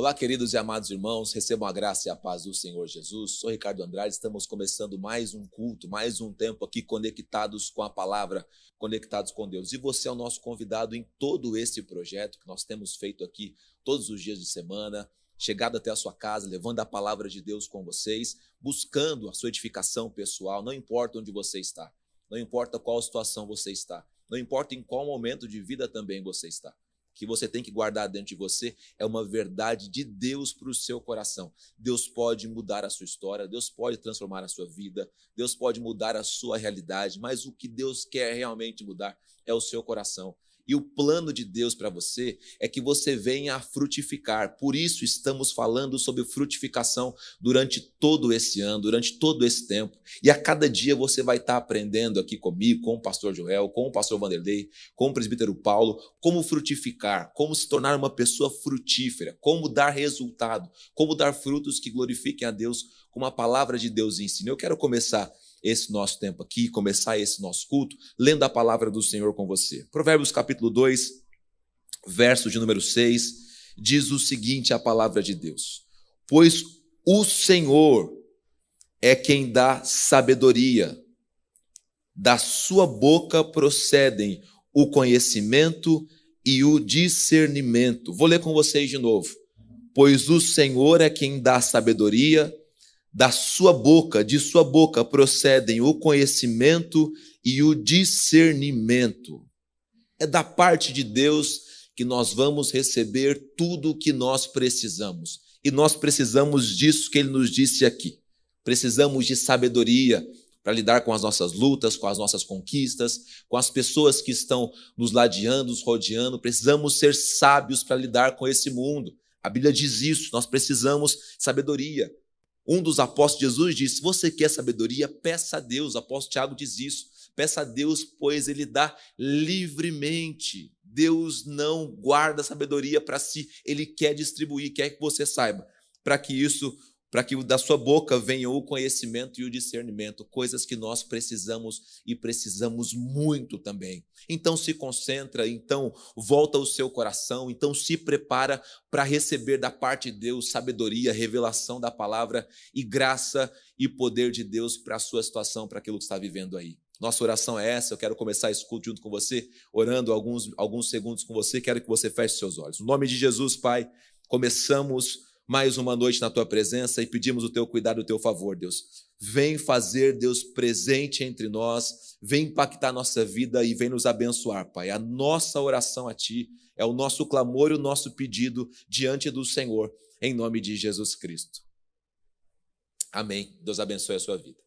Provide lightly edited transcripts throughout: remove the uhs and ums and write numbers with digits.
Olá, queridos e amados irmãos, recebam a graça e a paz do Senhor Jesus. Sou Ricardo Andrade, estamos começando mais um culto, mais um tempo aqui conectados com a palavra, conectados com Deus. E você é o nosso convidado em todo esse projeto que nós temos feito aqui todos os dias de semana, chegado até a sua casa, levando a palavra de Deus com vocês, buscando a sua edificação pessoal, não importa onde você está, não importa qual situação você está, não importa em qual momento de vida também você está. Que você tem que guardar dentro de você é uma verdade de Deus para o seu coração. Deus pode mudar a sua história, Deus pode transformar a sua vida, Deus pode mudar a sua realidade, mas o que Deus quer realmente mudar é o seu coração. E o plano de Deus para você é que você venha a frutificar. Por isso estamos falando sobre frutificação durante todo esse ano, durante todo esse tempo. E a cada dia você vai estar aprendendo aqui comigo, com o pastor Joel, com o pastor Vanderlei, com o presbítero Paulo, como frutificar, como se tornar uma pessoa frutífera, como dar resultado, como dar frutos que glorifiquem a Deus, como a palavra de Deus ensina. Eu quero começar esse nosso tempo aqui, começar esse nosso culto, lendo a palavra do Senhor com você. Provérbios capítulo 2, verso de número 6, diz o seguinte, a palavra de Deus: pois o Senhor é quem dá sabedoria, da sua boca procedem o conhecimento e o discernimento. Vou ler com vocês de novo. Pois o Senhor é quem dá sabedoria, da sua boca, de sua boca procedem o conhecimento e o discernimento. É da parte de Deus que nós vamos receber tudo o que nós precisamos. E nós precisamos disso que ele nos disse aqui. Precisamos de sabedoria para lidar com as nossas lutas, com as nossas conquistas, com as pessoas que estão nos ladeando, nos rodeando. Precisamos ser sábios para lidar com esse mundo. A Bíblia diz isso, nós precisamos de sabedoria. Um dos apóstolos de Jesus disse: se você quer sabedoria, peça a Deus. O apóstolo Tiago diz isso. Peça a Deus, pois ele dá livremente. Deus não guarda sabedoria para si. Ele quer distribuir, quer que você saiba. Para que da sua boca venha o conhecimento e o discernimento. Coisas que nós precisamos e precisamos muito também. Então se concentra, então volta o seu coração, então se prepara para receber da parte de Deus sabedoria, revelação da palavra e graça e poder de Deus para a sua situação, para aquilo que está vivendo aí. Nossa oração é essa, eu quero começar esse culto junto com você, orando alguns segundos com você, quero que você feche seus olhos. No nome de Jesus, Pai, começamos mais uma noite na Tua presença e pedimos o Teu cuidado e o Teu favor, Deus. Vem fazer, Deus, presente entre nós, vem impactar a nossa vida e vem nos abençoar, Pai. A nossa oração a Ti é o nosso clamor e o nosso pedido diante do Senhor, em nome de Jesus Cristo. Amém. Deus abençoe a sua vida.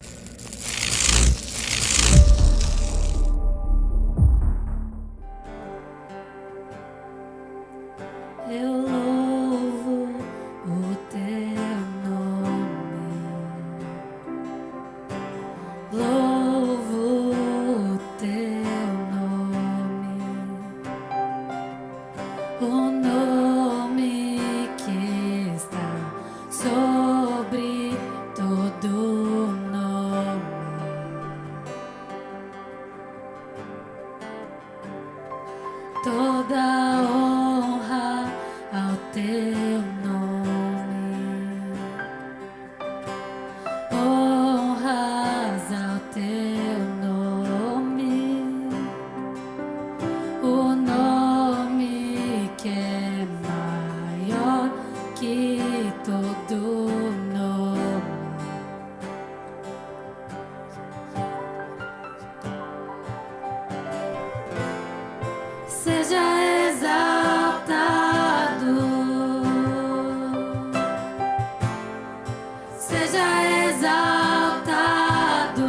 Seja exaltado.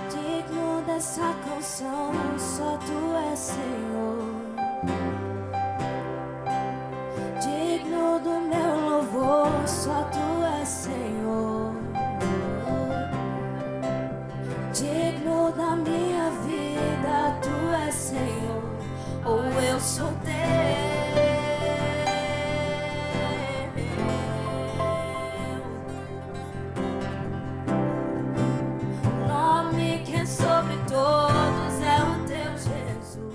Digno dessa canção, só tu és Senhor. Digno do meu louvor, só tu és Senhor. Digno da minha vida, tu és Senhor. Ou eu sou teu. Sobre todos é o teu Jesus.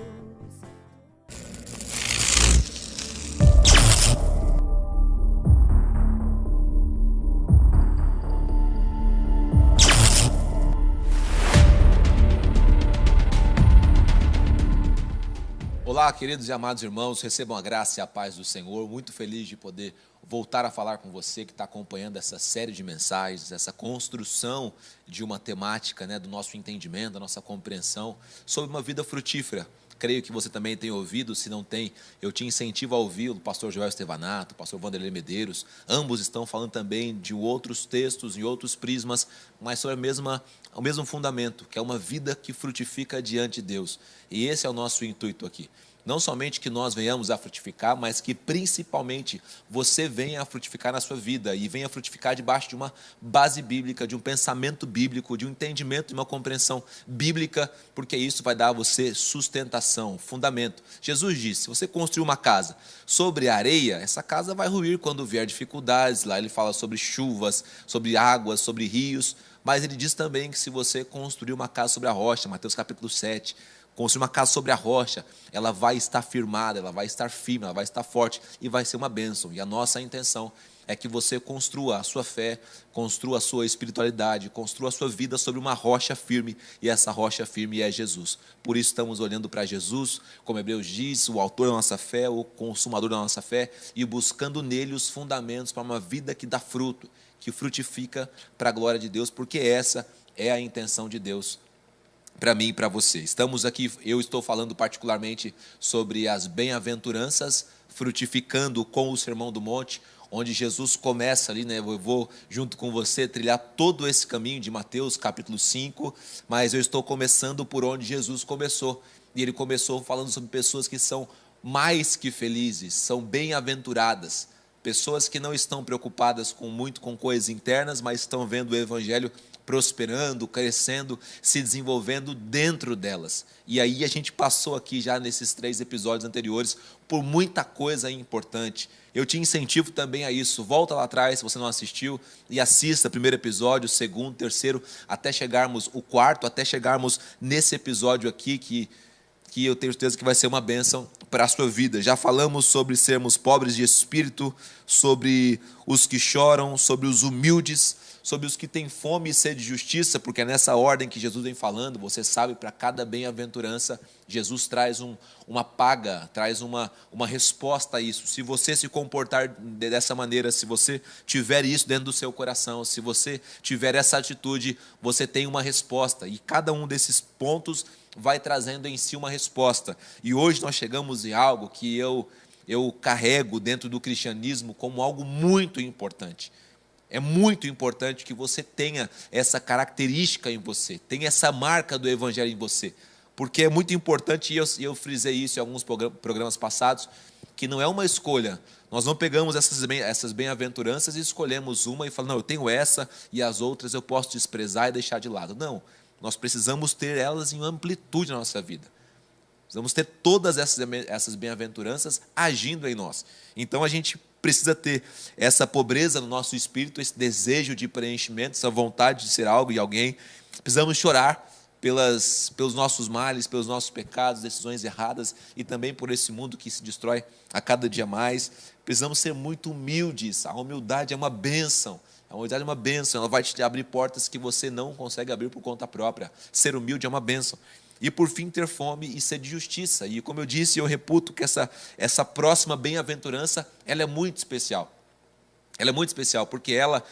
Olá, queridos e amados irmãos, recebam a graça e a paz do Senhor. Muito feliz de poder voltar a falar com você que está acompanhando essa série de mensagens, essa construção de uma temática, do nosso entendimento, da nossa compreensão sobre uma vida frutífera. Creio que você também tem ouvido, se não tem, eu te incentivo a ouvir o pastor Joel Estevanato, o pastor Wanderlei Medeiros. Ambos estão falando também de outros textos e outros prismas, mas sobre o mesmo fundamento, que é uma vida que frutifica diante de Deus. E esse é o nosso intuito aqui. Não somente que nós venhamos a frutificar, mas que principalmente você venha a frutificar na sua vida e venha a frutificar debaixo de uma base bíblica, de um pensamento bíblico, de um entendimento, de uma compreensão bíblica, porque isso vai dar a você sustentação, fundamento. Jesus disse, se você construir uma casa sobre areia, essa casa vai ruir quando vier dificuldades. Lá ele fala sobre chuvas, sobre águas, sobre rios, mas ele diz também que se você construir uma casa sobre a rocha, Mateus capítulo 7, construir uma casa sobre a rocha, ela vai estar firmada, ela vai estar firme, ela vai estar forte e vai ser uma bênção. E a nossa intenção é que você construa a sua fé, construa a sua espiritualidade, construa a sua vida sobre uma rocha firme, e essa rocha firme é Jesus. Por isso estamos olhando para Jesus, como Hebreus diz, o autor da nossa fé, o consumador da nossa fé, e buscando nele os fundamentos para uma vida que dá fruto, que frutifica para a glória de Deus, porque essa é a intenção de Deus para mim e para você. Estamos aqui, eu estou falando particularmente sobre as bem-aventuranças, frutificando com o Sermão do Monte, onde Jesus começa ali, eu vou junto com você trilhar todo esse caminho de Mateus capítulo 5, mas eu estou começando por onde Jesus começou, e ele começou falando sobre pessoas que são mais que felizes, são bem-aventuradas, pessoas que não estão preocupadas com coisas internas, mas estão vendo o Evangelho prosperando, crescendo, se desenvolvendo dentro delas. E aí a gente passou aqui já nesses 3 episódios anteriores por muita coisa importante. Eu te incentivo também a isso. Volta lá atrás, se você não assistiu, e assista o primeiro episódio, o segundo, o terceiro, até chegarmos o quarto, até chegarmos nesse episódio aqui que que eu tenho certeza que vai ser uma bênção para a sua vida. Já falamos sobre sermos pobres de espírito, sobre os que choram, sobre os humildes, sobre os que têm fome e sede de justiça, porque é nessa ordem que Jesus vem falando. Você sabe, para cada bem-aventurança, Jesus traz uma paga, traz uma resposta a isso. Se você se comportar dessa maneira, se você tiver isso dentro do seu coração, se você tiver essa atitude, você tem uma resposta. E cada um desses pontos vai trazendo em si uma resposta. E hoje nós chegamos em algo que eu carrego dentro do cristianismo como algo muito importante. É muito importante que você tenha essa característica em você, tenha essa marca do evangelho em você, porque é muito importante, e eu frisei isso em alguns programas passados, que não é uma escolha. Nós não pegamos essas bem-aventuranças e escolhemos uma e falamos, não, eu tenho essa e as outras eu posso desprezar e deixar de lado. Não, nós precisamos ter elas em amplitude na nossa vida. Precisamos ter todas essas bem-aventuranças agindo em nós. Então a gente precisa ter essa pobreza no nosso espírito, esse desejo de preenchimento, essa vontade de ser algo e alguém. Precisamos chorar pelos nossos males, pelos nossos pecados, decisões erradas e também por esse mundo que se destrói a cada dia mais. Precisamos ser muito humildes. A humildade é uma bênção. A humildade é uma bênção. Ela vai te abrir portas que você não consegue abrir por conta própria. Ser humilde é uma bênção. E por fim ter fome e sede de justiça. E como eu disse, eu reputo que essa próxima bem-aventurança, ela é muito especial. Ela é muito especial porque ela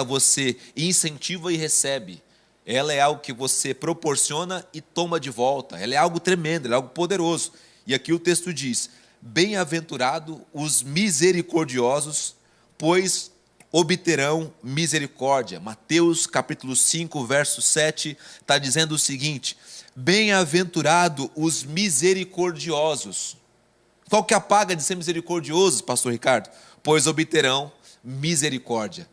você incentiva e recebe. Ela é algo que você proporciona e toma de volta. Ela é algo tremendo, ela é algo poderoso. E aqui o texto diz, bem-aventurado os misericordiosos, pois obterão misericórdia. Mateus capítulo 5, verso 7, está dizendo o seguinte, bem-aventurado os misericordiosos. Qual que é a paga de ser misericordioso, pastor Ricardo? Pois obterão misericórdia.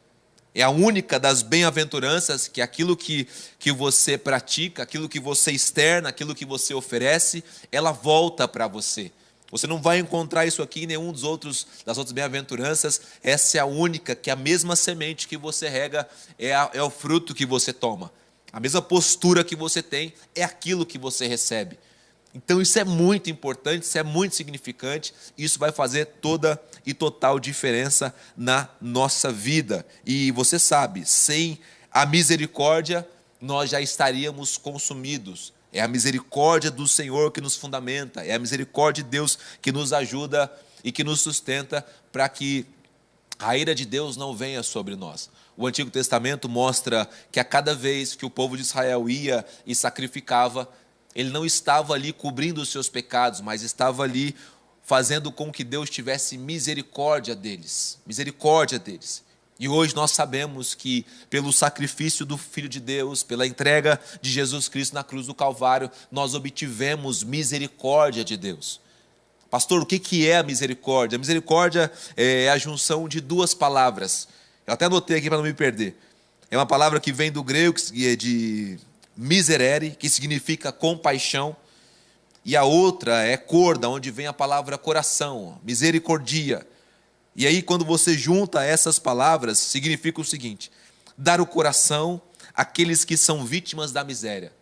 É a única das bem-aventuranças que aquilo que você pratica, aquilo que você externa, aquilo que você oferece, ela volta para você. Você não vai encontrar isso aqui em nenhum das outras bem-aventuranças. Essa é a única, que a mesma semente que você rega é o fruto que você toma. A mesma postura que você tem é aquilo que você recebe. Então isso é muito importante, isso é muito significante, isso vai fazer toda e total diferença na nossa vida. E você sabe, sem a misericórdia, nós já estaríamos consumidos. É a misericórdia do Senhor que nos fundamenta, é a misericórdia de Deus que nos ajuda e que nos sustenta para que a ira de Deus não venha sobre nós. O Antigo Testamento mostra que a cada vez que o povo de Israel ia e sacrificava, ele não estava ali cobrindo os seus pecados, mas estava ali fazendo com que Deus tivesse misericórdia deles. Misericórdia deles. E hoje nós sabemos que pelo sacrifício do Filho de Deus, pela entrega de Jesus Cristo na cruz do Calvário, nós obtivemos misericórdia de Deus. Pastor, o que é a misericórdia? A misericórdia é a junção de duas palavras. Eu até anotei aqui para não me perder. É uma palavra que vem do grego, que é de miserere, que significa compaixão. E a outra é corda, onde vem a palavra coração, misericordia. E aí, quando você junta essas palavras, significa o seguinte: dar o coração àqueles que são vítimas da miséria.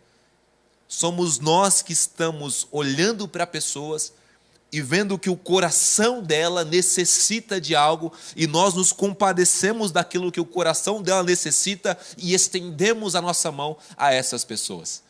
Somos nós que estamos olhando para pessoas e vendo que o coração dela necessita de algo, e nós nos compadecemos daquilo que o coração dela necessita e estendemos a nossa mão a essas pessoas.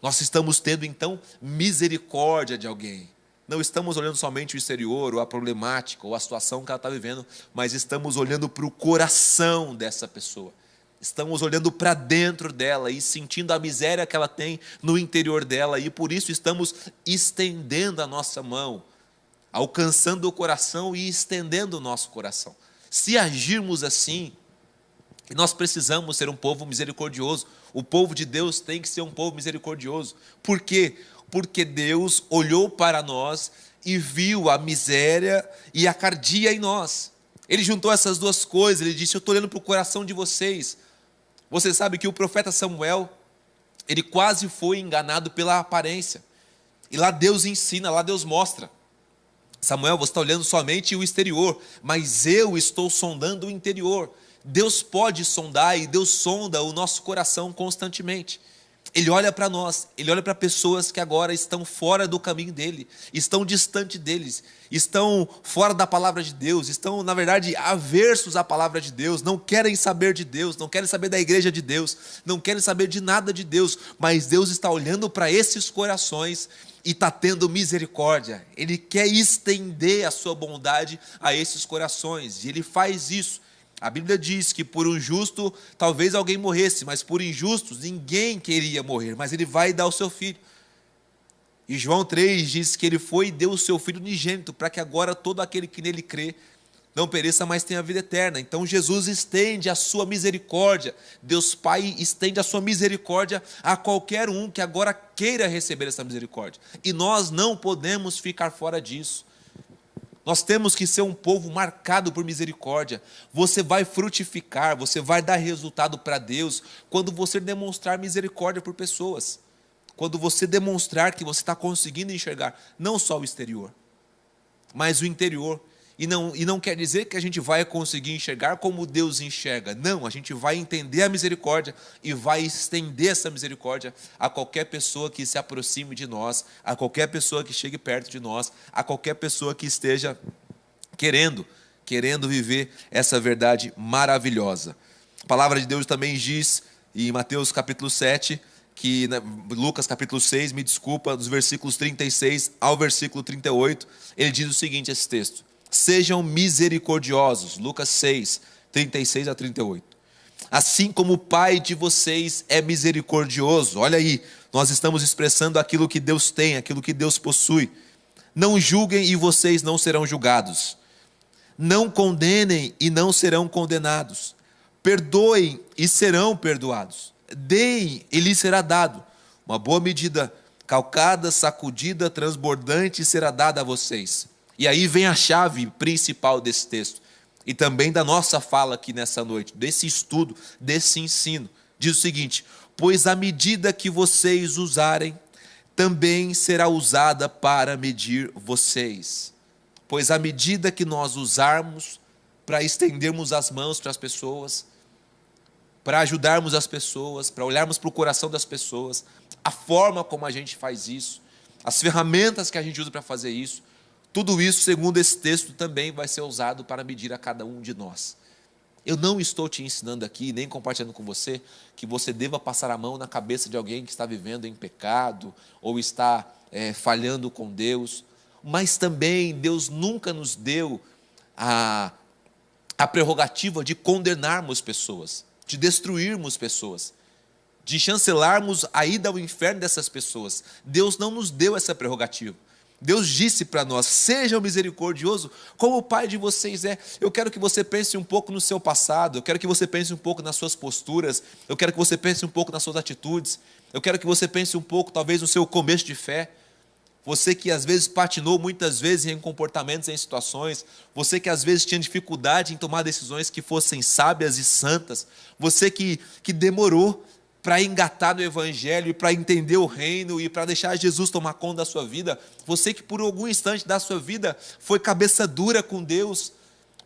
Nós estamos tendo, então, misericórdia de alguém. Não estamos olhando somente o exterior, ou a problemática, ou a situação que ela está vivendo, mas estamos olhando para o coração dessa pessoa. Estamos olhando para dentro dela e sentindo a miséria que ela tem no interior dela, e por isso estamos estendendo a nossa mão, alcançando o coração e estendendo o nosso coração. Se agirmos assim, nós precisamos ser um povo misericordioso. O povo de Deus tem que ser um povo misericordioso. Por quê? Porque Deus olhou para nós e viu a miséria e a cardia em nós. Ele juntou essas duas coisas, ele disse: eu estou olhando para o coração de vocês. Você sabe que o profeta Samuel, ele quase foi enganado pela aparência. E lá Deus ensina, lá Deus mostra. Samuel, você está olhando somente o exterior, mas eu estou sondando o interior. Deus pode sondar e Deus sonda o nosso coração constantemente. Ele olha para nós, ele olha para pessoas que agora estão fora do caminho dele, estão distante deles, estão fora da palavra de Deus, estão, na verdade, aversos à palavra de Deus, não querem saber de Deus, não querem saber da igreja de Deus, não querem saber de nada de Deus, mas Deus está olhando para esses corações e está tendo misericórdia. Ele quer estender a sua bondade a esses corações, e ele faz isso. A Bíblia diz que por um justo talvez alguém morresse, mas por injustos ninguém queria morrer, mas ele vai dar o seu filho. E João 3 diz que ele foi e deu o seu filho unigênito, para que agora todo aquele que nele crê não pereça, mas tenha vida eterna. Então Jesus estende a sua misericórdia, Deus Pai estende a sua misericórdia a qualquer um que agora queira receber essa misericórdia. E nós não podemos ficar fora disso. Nós temos que ser um povo marcado por misericórdia. Você vai frutificar, você vai dar resultado para Deus quando você demonstrar misericórdia por pessoas. Quando você demonstrar que você está conseguindo enxergar não só o exterior, mas o interior. E não quer dizer que a gente vai conseguir enxergar como Deus enxerga. Não, a gente vai entender a misericórdia e vai estender essa misericórdia a qualquer pessoa que se aproxime de nós, a qualquer pessoa que chegue perto de nós, a qualquer pessoa que esteja querendo viver essa verdade maravilhosa. A palavra de Deus também diz, em Mateus capítulo 7, que Lucas capítulo 6, me desculpa, dos versículos 36 ao versículo 38, ele diz o seguinte, esse texto: sejam misericordiosos, Lucas 6, 36 a 38. Assim como o Pai de vocês é misericordioso. Olha aí, nós estamos expressando aquilo que Deus tem, aquilo que Deus possui. Não julguem e vocês não serão julgados. Não condenem e não serão condenados. Perdoem e serão perdoados. Deem e lhes será dado. Uma boa medida, calcada, sacudida, transbordante será dada a vocês. E aí vem a chave principal desse texto, e também da nossa fala aqui nessa noite, desse estudo, desse ensino. Diz o seguinte: pois a medida que vocês usarem, também será usada para medir vocês. Pois a medida que nós usarmos para estendermos as mãos para as pessoas, para ajudarmos as pessoas, para olharmos para o coração das pessoas, a forma como a gente faz isso, as ferramentas que a gente usa para fazer isso, tudo isso, segundo esse texto, também vai ser usado para medir a cada um de nós. Eu não estou te ensinando aqui, nem compartilhando com você, que você deva passar a mão na cabeça de alguém que está vivendo em pecado, ou está falhando com Deus, mas também Deus nunca nos deu a prerrogativa de condenarmos pessoas, de destruirmos pessoas, de chancelarmos a ida ao inferno dessas pessoas. Deus não nos deu essa prerrogativa. Deus disse para nós: sejam misericordiosos como o Pai de vocês é. Eu quero que você pense um pouco no seu passado, eu quero que você pense um pouco nas suas posturas, eu quero que você pense um pouco nas suas atitudes, eu quero que você pense um pouco talvez no seu começo de fé. Você que às vezes patinou muitas vezes em comportamentos, em situações, você que às vezes tinha dificuldade em tomar decisões que fossem sábias e santas, você que demorou para engatar no Evangelho e para entender o reino e para deixar Jesus tomar conta da sua vida, você que por algum instante da sua vida foi cabeça dura com Deus,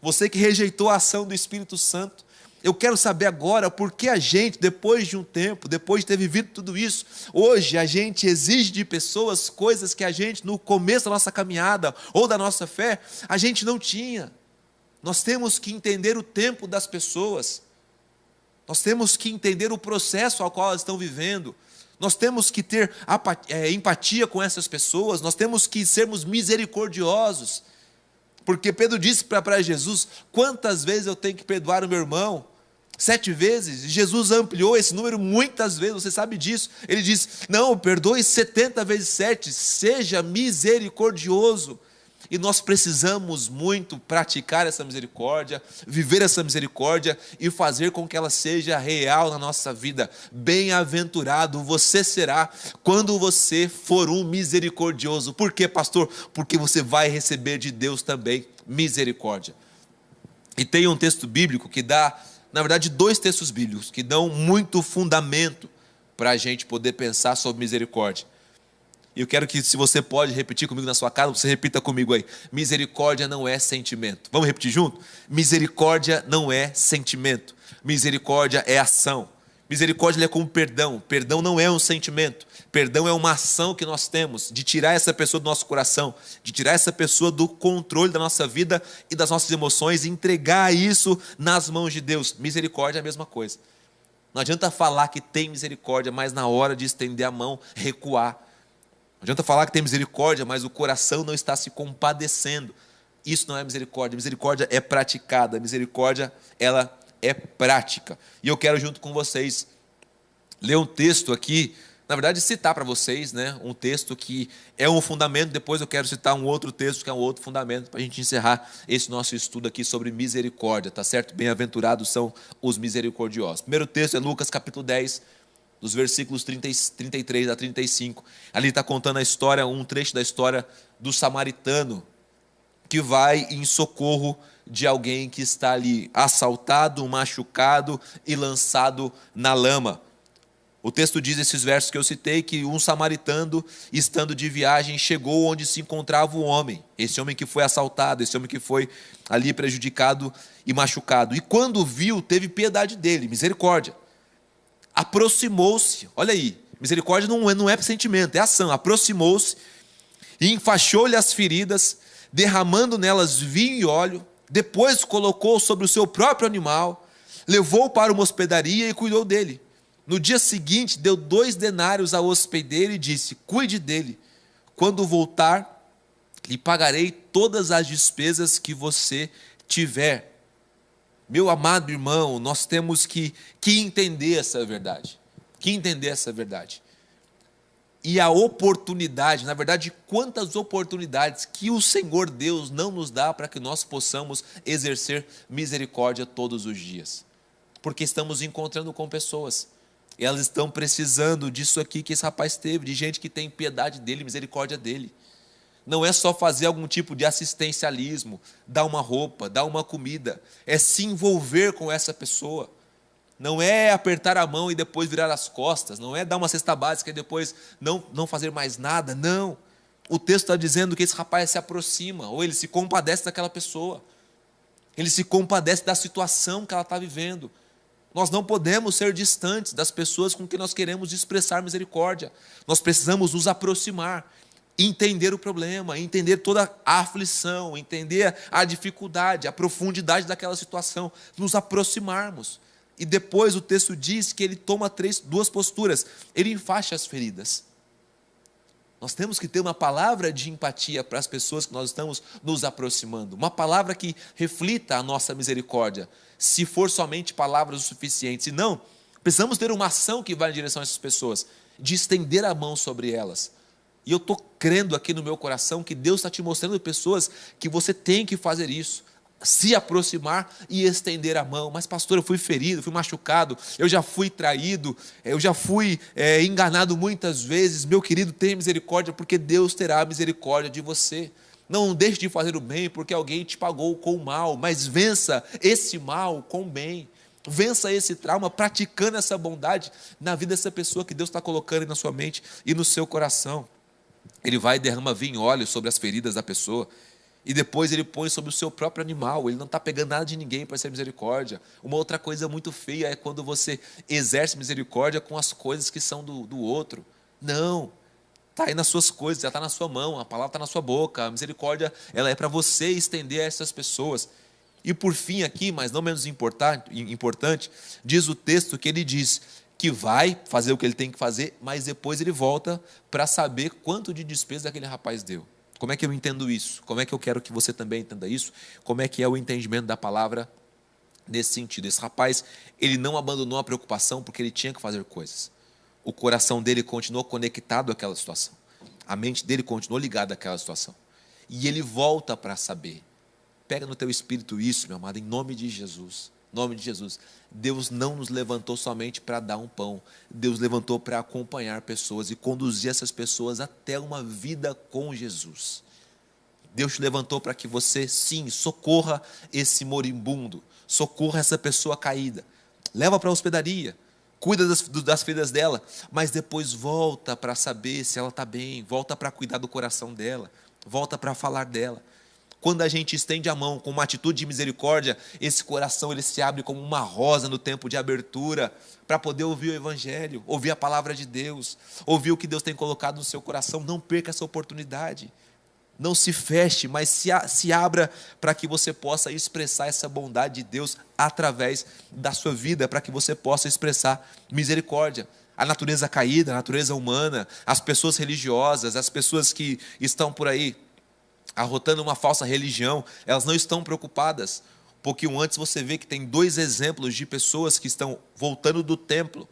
você que rejeitou a ação do Espírito Santo, eu quero saber agora por que a gente, depois de um tempo, depois de ter vivido tudo isso, hoje a gente exige de pessoas coisas que a gente, no começo da nossa caminhada ou da nossa fé, a gente não tinha. Nós temos que entender o tempo das pessoas. Nós temos que entender o processo ao qual elas estão vivendo. Nós temos que ter empatia com essas pessoas. Nós temos que sermos misericordiosos. Porque Pedro disse para Jesus: quantas vezes eu tenho que perdoar o meu irmão? 7 vezes. E Jesus ampliou esse número muitas vezes, você sabe disso. Ele diz: não, perdoe 70 vezes 7. Seja misericordioso. E nós precisamos muito praticar essa misericórdia, viver essa misericórdia e fazer com que ela seja real na nossa vida. Bem-aventurado você será quando você for um misericordioso. Por quê, pastor? Porque você vai receber de Deus também misericórdia. E tem um texto bíblico que dá, na verdade, 2 textos bíblicos que dão muito fundamento para a gente poder pensar sobre misericórdia. E eu quero que, se você pode repetir comigo na sua casa, você repita comigo aí: misericórdia não é sentimento. Vamos repetir junto? Misericórdia não é sentimento. Misericórdia é ação. Misericórdia é como perdão. Perdão não é um sentimento. Perdão é uma ação que nós temos de tirar essa pessoa do nosso coração, de tirar essa pessoa do controle da nossa vida e das nossas emoções e entregar isso nas mãos de Deus. Misericórdia é a mesma coisa. Não adianta falar que tem misericórdia, mas na hora de estender a mão, recuar. Não adianta falar que tem misericórdia, mas o coração não está se compadecendo. Isso não é misericórdia. Misericórdia é praticada. Misericórdia, ela é prática. E eu quero, junto com vocês, ler um texto aqui, na verdade, citar para vocês, né, um texto que é um fundamento. Depois eu quero citar um outro texto que é um outro fundamento para a gente encerrar esse nosso estudo aqui sobre misericórdia, tá certo? Bem-aventurados são os misericordiosos. O primeiro texto é Lucas capítulo 10, dos versículos 33 a 35. Ali está contando a história, um trecho da história do samaritano que vai em socorro de alguém que está ali assaltado, machucado e lançado na lama. O texto diz, esses versos que eu citei, que um samaritano, estando de viagem, chegou onde se encontrava o homem. Esse homem que foi assaltado, esse homem que foi ali prejudicado e machucado. E quando viu, teve piedade dele, misericórdia. Aproximou-se, olha aí, misericórdia não é sentimento, é ação. Aproximou-se e enfaixou-lhe as feridas, derramando nelas vinho e óleo. Depois colocou sobre o seu próprio animal, levou para uma hospedaria e cuidou dele. No dia seguinte, deu 2 denários ao hospedeiro e disse: cuide dele. Quando voltar, lhe pagarei todas as despesas que você tiver. Meu amado irmão, nós temos que entender essa verdade. Que entender essa verdade. E a oportunidade, na verdade, quantas oportunidades que o Senhor Deus não nos dá para que nós possamos exercer misericórdia todos os dias. Porque estamos encontrando com pessoas, e elas estão precisando disso aqui que esse rapaz teve, de gente que tem piedade dele, misericórdia dele. Não é só fazer algum tipo de assistencialismo, dar uma roupa, dar uma comida, é se envolver com essa pessoa. Não é apertar a mão e depois virar as costas, não é dar uma cesta básica e depois não fazer mais nada, não. O texto está dizendo que esse rapaz se aproxima, ou ele se compadece daquela pessoa, ele se compadece da situação que ela está vivendo. Nós não podemos ser distantes das pessoas com quem nós queremos expressar misericórdia, nós precisamos nos aproximar, entender o problema, entender toda a aflição, entender a dificuldade, a profundidade daquela situação, nos aproximarmos. E depois o texto diz que ele toma 2 posturas. Ele enfaixa as feridas. Nós temos que ter uma palavra de empatia para as pessoas que nós estamos nos aproximando. Uma palavra que reflita a nossa misericórdia. Se for somente palavras o suficiente. Se não, precisamos ter uma ação que vá em direção a essas pessoas. De estender a mão sobre elas. E eu estou crendo aqui no meu coração que Deus está te mostrando pessoas que você tem que fazer isso. Se aproximar e estender a mão. Mas pastor, eu fui ferido, fui machucado, eu já fui traído, eu já fui enganado muitas vezes. Meu querido, tenha misericórdia, porque Deus terá misericórdia de você. Não deixe de fazer o bem porque alguém te pagou com o mal, mas vença esse mal com o bem. Vença esse trauma praticando essa bondade na vida dessa pessoa que Deus está colocando na sua mente e no seu coração. Ele vai e derrama vinho e óleo sobre as feridas da pessoa. E depois ele põe sobre o seu próprio animal. Ele não está pegando nada de ninguém para ser misericórdia. Uma outra coisa muito feia é quando você exerce misericórdia com as coisas que são do outro. Não, está aí nas suas coisas, já está na sua mão, a palavra está na sua boca. A misericórdia, ela é para você estender a essas pessoas. E por fim aqui, mas não menos importante, diz o texto que ele diz que vai fazer o que ele tem que fazer, mas depois ele volta para saber quanto de despesa aquele rapaz deu. Como é que eu entendo isso? Como é que eu quero que você também entenda isso? Como é que é o entendimento da palavra nesse sentido? Esse rapaz, ele não abandonou a preocupação porque ele tinha que fazer coisas. O coração dele continuou conectado àquela situação. A mente dele continuou ligada àquela situação. E ele volta para saber. Pega no teu espírito isso, meu amado, em nome de Jesus. Em nome de Jesus. Deus não nos levantou somente para dar um pão. Deus levantou para acompanhar pessoas e conduzir essas pessoas até uma vida com Jesus. Deus te levantou para que você, sim, socorra esse moribundo. Socorra essa pessoa caída. Leva para a hospedaria. Cuida das feridas dela. Mas depois volta para saber se ela está bem. Volta para cuidar do coração dela. Volta para falar dela. Quando a gente estende a mão com uma atitude de misericórdia, esse coração ele se abre como uma rosa no tempo de abertura, para poder ouvir o Evangelho, ouvir a palavra de Deus, ouvir o que Deus tem colocado no seu coração. Não perca essa oportunidade. Não se feche, mas se abra para que você possa expressar essa bondade de Deus através da sua vida, para que você possa expressar misericórdia. A natureza caída, a natureza humana, as pessoas religiosas, as pessoas que estão por aí arrotando uma falsa religião, elas não estão preocupadas. Um pouquinho antes você vê que tem 2 exemplos de pessoas que estão voltando do templo,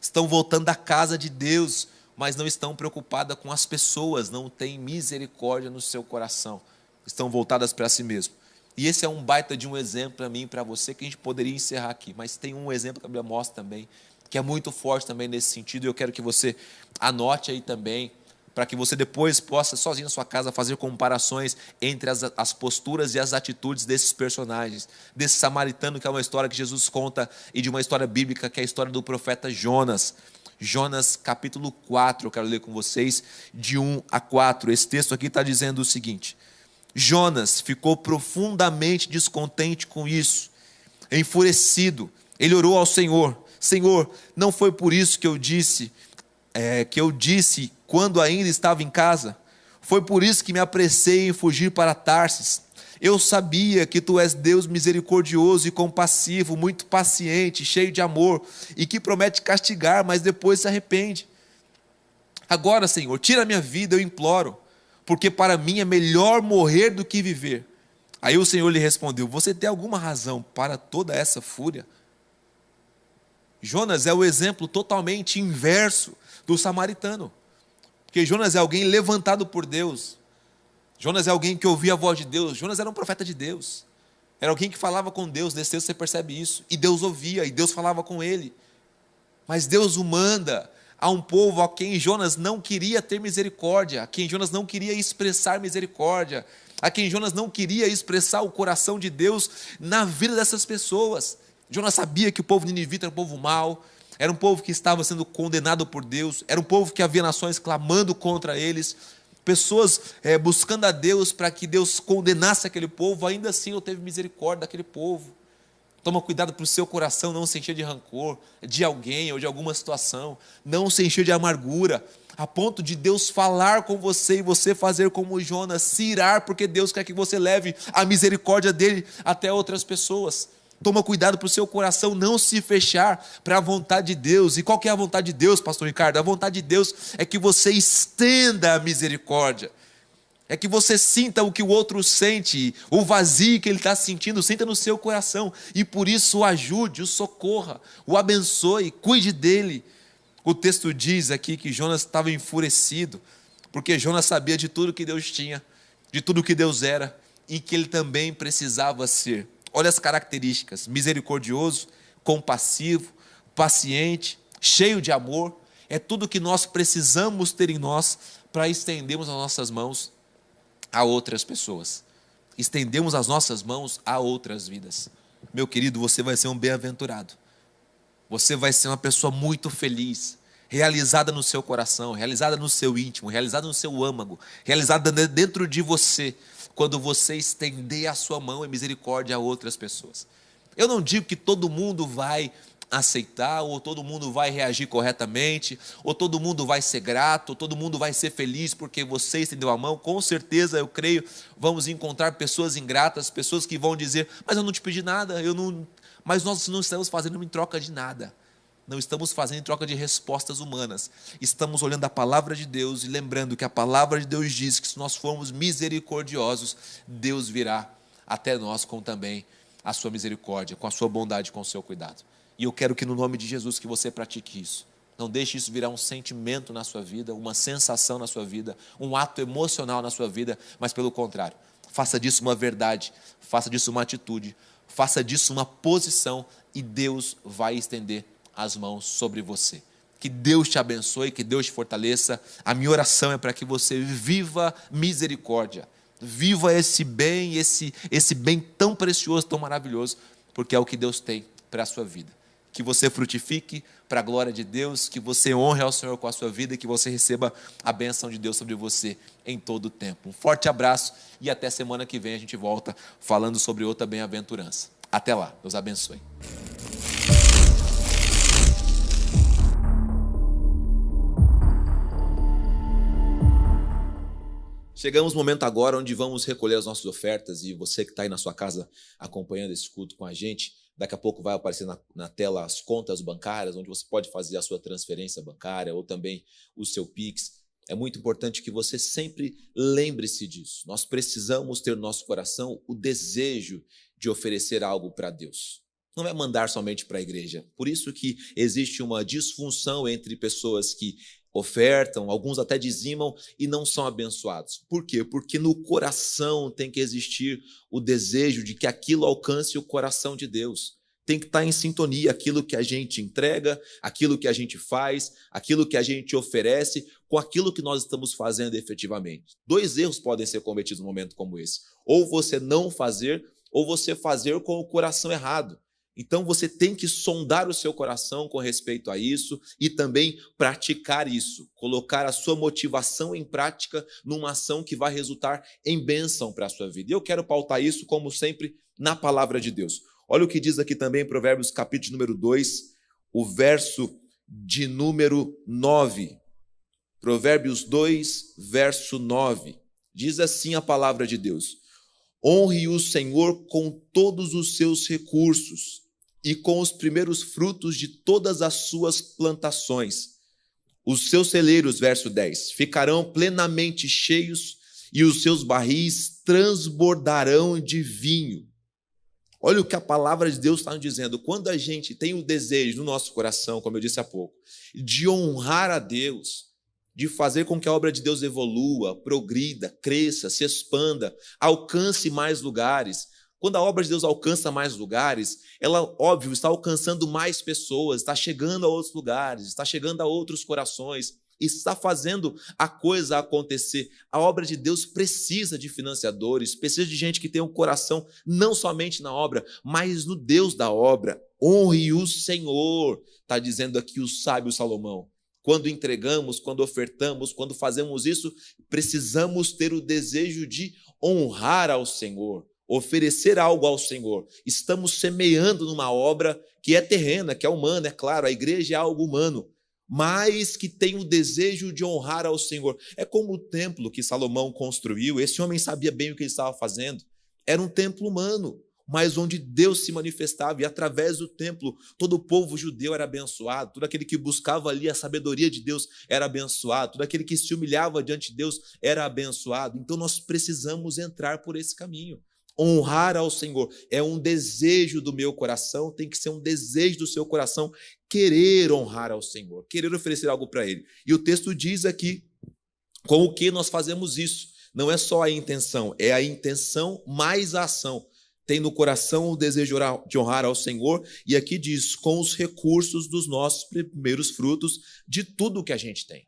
estão voltando da casa de Deus, mas não estão preocupadas com as pessoas, não têm misericórdia no seu coração, estão voltadas para si mesmo. E esse é um baita de um exemplo para mim e para você, que a gente poderia encerrar aqui, mas tem um exemplo que a Bíblia mostra também, que é muito forte também nesse sentido, e eu quero que você anote aí também, para que você depois possa, sozinho na sua casa, fazer comparações entre as posturas e as atitudes desses personagens, desse samaritano, que é uma história que Jesus conta, e de uma história bíblica, que é a história do profeta Jonas. Jonas capítulo 4, eu quero ler com vocês, de 1 a 4. Esse texto aqui está dizendo o seguinte: Jonas ficou profundamente descontente com isso, enfurecido, ele orou ao Senhor: Senhor, não foi por isso que eu disse quando ainda estava em casa? Foi por isso que me apressei em fugir para Tarsis. Eu sabia que tu és Deus misericordioso e compassivo, muito paciente, cheio de amor, e que promete castigar, mas depois se arrepende. Agora, Senhor, tira a minha vida, eu imploro, porque para mim é melhor morrer do que viver. Aí o Senhor lhe respondeu: você tem alguma razão para toda essa fúria? Jonas é o exemplo totalmente inverso do samaritano, porque Jonas é alguém levantado por Deus, Jonas é alguém que ouvia a voz de Deus, Jonas era um profeta de Deus, era alguém que falava com Deus. Nesse texto você percebe isso, e Deus ouvia, e Deus falava com ele, mas Deus o manda a um povo a quem Jonas não queria ter misericórdia, a quem Jonas não queria expressar misericórdia, a quem Jonas não queria expressar o coração de Deus na vida dessas pessoas. Jonas sabia que o povo ninivita era um povo mau, era um povo que estava sendo condenado por Deus, era um povo que havia nações clamando contra eles, pessoas buscando a Deus para que Deus condenasse aquele povo. Ainda assim não teve misericórdia daquele povo. Toma cuidado para o seu coração não se encher de rancor de alguém ou de alguma situação, não se encher de amargura, a ponto de Deus falar com você e você fazer como Jonas, se irar, porque Deus quer que você leve a misericórdia dele até outras pessoas. Toma cuidado para o seu coração não se fechar para a vontade de Deus. E qual que é a vontade de Deus, pastor Ricardo? A vontade de Deus é que você estenda a misericórdia, é que você sinta o que o outro sente, o vazio que ele está sentindo, sinta no seu coração, e por isso o ajude, o socorra, o abençoe, cuide dele. O texto diz aqui que Jonas estava enfurecido, porque Jonas sabia de tudo que Deus tinha, de tudo que Deus era, e que ele também precisava ser. Olha as características: misericordioso, compassivo, paciente, cheio de amor. É tudo que nós precisamos ter em nós para estendermos as nossas mãos a outras pessoas, estendemos as nossas mãos a outras vidas. Meu querido, você vai ser um bem-aventurado, você vai ser uma pessoa muito feliz, realizada no seu coração, realizada no seu íntimo, realizada no seu âmago, realizada dentro de você, quando você estender a sua mão em misericórdia a outras pessoas. Eu não digo que todo mundo vai aceitar, ou todo mundo vai reagir corretamente, ou todo mundo vai ser grato, ou todo mundo vai ser feliz porque você estendeu a mão. Com certeza, eu creio, vamos encontrar pessoas ingratas, pessoas que vão dizer: mas eu não te pedi nada, mas nós não estamos fazendo em troca de nada. Não estamos fazendo em troca de respostas humanas. Estamos olhando a palavra de Deus e lembrando que a palavra de Deus diz que se nós formos misericordiosos, Deus virá até nós com também a sua misericórdia, com a sua bondade, com o seu cuidado. E eu quero que no nome de Jesus que você pratique isso. Não deixe isso virar um sentimento na sua vida, uma sensação na sua vida, um ato emocional na sua vida, mas pelo contrário, faça disso uma verdade, faça disso uma atitude, faça disso uma posição, e Deus vai estender as mãos sobre você. Que Deus te abençoe, que Deus te fortaleça. A minha oração é para que você viva misericórdia, viva esse bem, esse bem tão precioso, tão maravilhoso, porque é o que Deus tem para a sua vida. que você frutifique para a glória de Deus, que você honre ao Senhor com a sua vida e que você receba a bênção de Deus sobre você em todo o tempo. Um forte abraço e até semana que vem a gente volta falando sobre outra bem-aventurança. Até lá, Deus abençoe. Chegamos no momento agora onde vamos recolher as nossas ofertas e você que está aí na sua casa acompanhando esse culto com a gente, daqui a pouco vai aparecer na tela as contas bancárias, onde você pode fazer a sua transferência bancária ou também o seu Pix. É muito importante que você sempre lembre-se disso. Nós precisamos ter no nosso coração o desejo de oferecer algo para Deus. Não é mandar somente para a igreja. Por isso que existe uma disfunção entre pessoas que ofertam, alguns até dizimam e não são abençoados. Por quê? Porque no coração tem que existir o desejo de que aquilo alcance o coração de Deus. Tem que estar em sintonia aquilo que a gente entrega, aquilo que a gente faz, aquilo que a gente oferece, com aquilo que nós estamos fazendo efetivamente. 2 erros podem ser cometidos num momento como esse. Ou você não fazer, ou você fazer com o coração errado. Então você tem que sondar o seu coração com respeito a isso e também praticar isso, colocar a sua motivação em prática numa ação que vai resultar em bênção para a sua vida. E eu quero pautar isso, como sempre, na palavra de Deus. Olha o que diz aqui também em Provérbios capítulo número 2, o verso de número 9. Provérbios 2, verso 9. Diz assim a palavra de Deus: honre o Senhor com todos os seus recursos e com os primeiros frutos de todas as suas plantações. Os seus celeiros, verso 10, ficarão plenamente cheios e os seus barris transbordarão de vinho. Olha o que a palavra de Deus está nos dizendo. Quando a gente tem o desejo no nosso coração, como eu disse há pouco, de honrar a Deus, de fazer com que a obra de Deus evolua, progrida, cresça, se expanda, alcance mais lugares. Quando a obra de Deus alcança mais lugares, ela, óbvio, está alcançando mais pessoas, está chegando a outros lugares, está chegando a outros corações, está fazendo a coisa acontecer. A obra de Deus precisa de financiadores, precisa de gente que tenha um coração não somente na obra, mas no Deus da obra. Honre o Senhor, está dizendo aqui o sábio Salomão. Quando entregamos, quando ofertamos, quando fazemos isso, precisamos ter o desejo de honrar ao Senhor, oferecer algo ao Senhor. Estamos semeando numa obra que é terrena, que é humana, é claro, a igreja é algo humano, mas que tem o desejo de honrar ao Senhor. É como o templo que Salomão construiu. Esse homem sabia bem o que ele estava fazendo. Era um templo humano, mas onde Deus se manifestava, e através do templo todo o povo judeu era abençoado, todo aquele que buscava ali a sabedoria de Deus era abençoado, todo aquele que se humilhava diante de Deus era abençoado. Então nós precisamos entrar por esse caminho. Honrar ao Senhor é um desejo do meu coração, tem que ser um desejo do seu coração, querer honrar ao Senhor, querer oferecer algo para Ele. E o texto diz aqui, com o que nós fazemos isso? Não é só a intenção, é a intenção mais a ação. Tem no coração o desejo de honrar ao Senhor, e aqui diz, com os recursos dos nossos primeiros frutos, de tudo que a gente tem.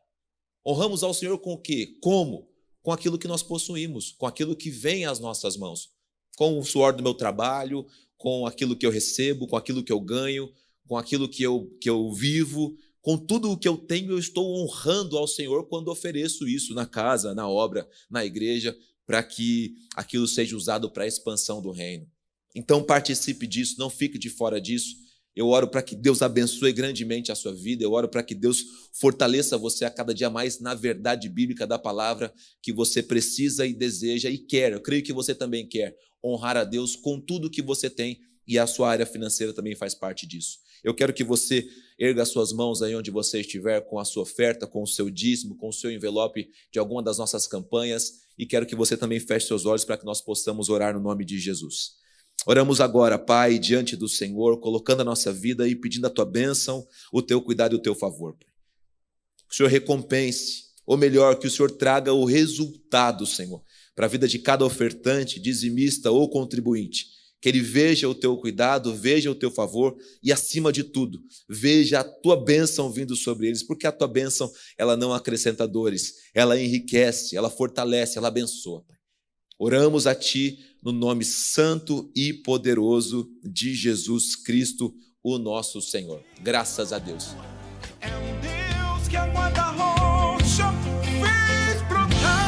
Honramos ao Senhor com o quê? Como? Com aquilo que nós possuímos, com aquilo que vem às nossas mãos, com o suor do meu trabalho, com aquilo que eu recebo, com aquilo que eu ganho, com aquilo que eu vivo, com tudo o que eu tenho, eu estou honrando ao Senhor quando ofereço isso na casa, na obra, na igreja, para que aquilo seja usado para a expansão do reino. Então participe disso, não fique de fora disso. Eu oro para que Deus abençoe grandemente a sua vida, eu oro para que Deus fortaleça você a cada dia mais na verdade bíblica da palavra que você precisa e deseja e quer. Eu creio que você também quer honrar a Deus com tudo que você tem, e a sua área financeira também faz parte disso. Eu quero que você erga as suas mãos aí onde você estiver, com a sua oferta, com o seu dízimo, com o seu envelope de alguma das nossas campanhas, e quero que você também feche seus olhos para que nós possamos orar no nome de Jesus. Oramos agora, Pai, diante do Senhor, colocando a nossa vida e pedindo a Tua bênção, o Teu cuidado e o Teu favor. Que o Senhor recompense, ou melhor, que o Senhor traga o resultado, Senhor, para a vida de cada ofertante, dizimista ou contribuinte. Que ele veja o Teu cuidado, veja o Teu favor e, acima de tudo, veja a Tua bênção vindo sobre eles, porque a Tua bênção, ela não acrescenta dores, ela enriquece, ela fortalece, ela abençoa. Oramos a Ti no nome santo e poderoso de Jesus Cristo, o nosso Senhor. Graças a Deus. É um Deus que aguarda a rocha, fez brotar.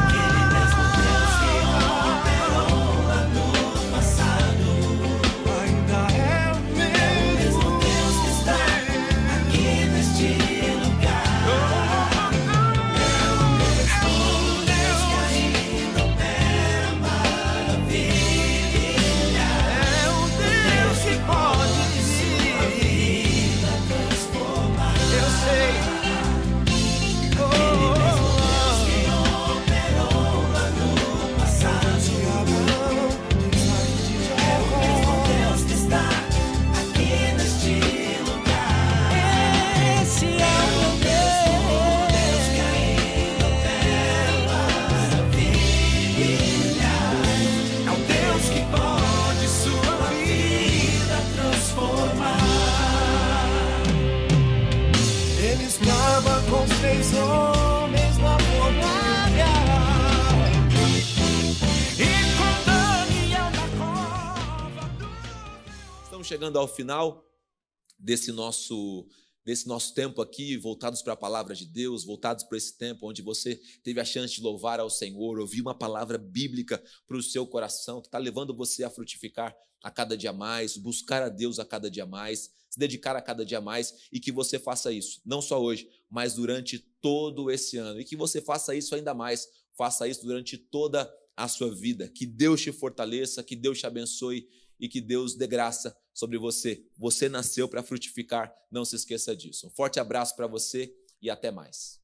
Aquele mesmo Deus que operou lá no passado, ainda é o mesmo Deus que está aqui neste lugar. É o mesmo Deus que ainda opera maravilha. É o Deus que pode eu sei. Oh, Deus que operou lá no passado, de Abraão, de Isaac, de Jacó. É o mesmo Deus que está aqui neste lugar. Esse é o mesmo Deus que ainda opera maravilha. É um Deus que pode sua vida transformar. Ele estava com os 3 homens na fornalha e com Daniel na cova do... Estamos chegando ao final desse nosso tempo aqui, voltados para a palavra de Deus, voltados para esse tempo onde você teve a chance de louvar ao Senhor, ouvir uma palavra bíblica para o seu coração, que está levando você a frutificar a cada dia mais, buscar a Deus a cada dia mais, se dedicar a cada dia mais, e que você faça isso, não só hoje, mas durante todo esse ano, e que você faça isso ainda mais, faça isso durante toda a sua vida, que Deus te fortaleça, que Deus te abençoe e que Deus dê graça sobre você. Você nasceu para frutificar, não se esqueça disso. Um forte abraço para você e até mais.